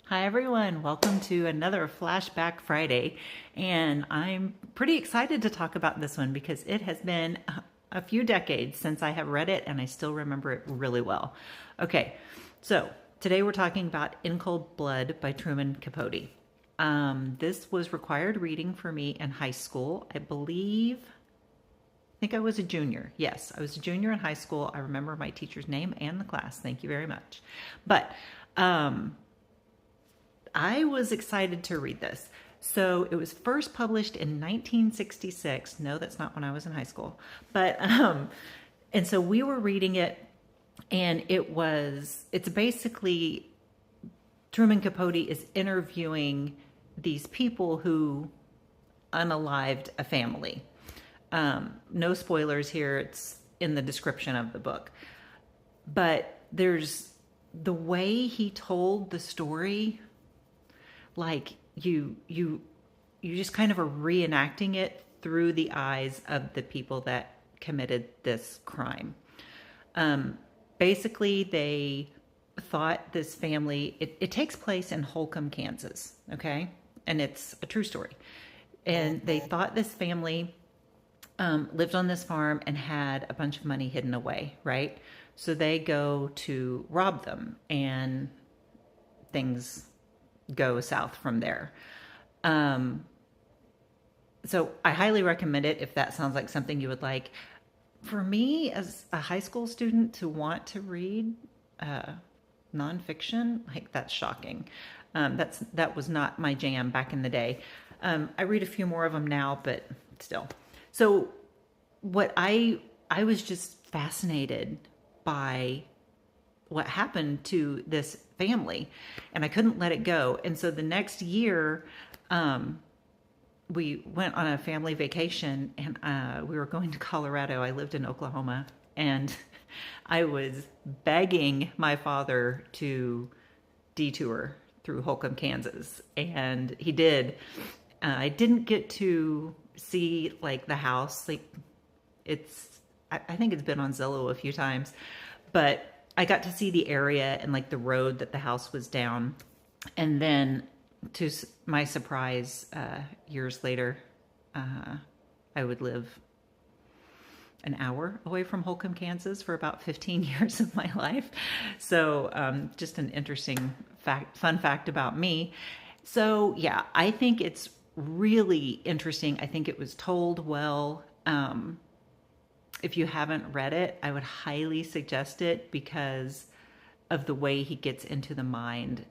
Hi everyone, welcome to another Flashback Friday, and I'm pretty excited to talk about this one because it has been a few decades since I have read it and I still remember it really well. Okay, so today we're talking about In Cold Blood by Truman Capote. This was required reading for me in high school. I think I was a junior. Yes, I was a junior in high school. I remember my teacher's name and the class. Thank you very much. But I was excited to read this. So it was first published in 1966. No, that's not when I was in high school. And so we were reading it, and it's basically Truman Capote is interviewing these people who unalived a family. No spoilers here, it's in the description of the book. But there's the way he told the story, like you just kind of are reenacting it through the eyes of the people that committed this crime. Basically, they thought this family, it takes place in Holcomb, Kansas, okay? And it's a true story. And they thought this family lived on this farm and had a bunch of money hidden away, right? So they go to rob them, and things go south from there. So I highly recommend it if that sounds like something you would like. For me, as a high school student, to want to read nonfiction, like, that's shocking. That was not my jam back in the day. I read a few more of them now, but still. So what I was just fascinated by what happened to this family, and I couldn't let it go. And so the next year, we went on a family vacation, and we were going to Colorado. I lived in Oklahoma, and I was begging my father to detour through Holcomb, Kansas, and he did. I didn't get to see like the house. Like, I think it's been on Zillow a few times, but I got to see the area and like the road that the house was down. And then, to my surprise, years later, I would live an hour away from Holcomb, Kansas for about 15 years of my life. So just an interesting fun fact about me. So yeah, I think it's really interesting. I think it was told well. If you haven't read it, I would highly suggest it because of the way he gets into the mind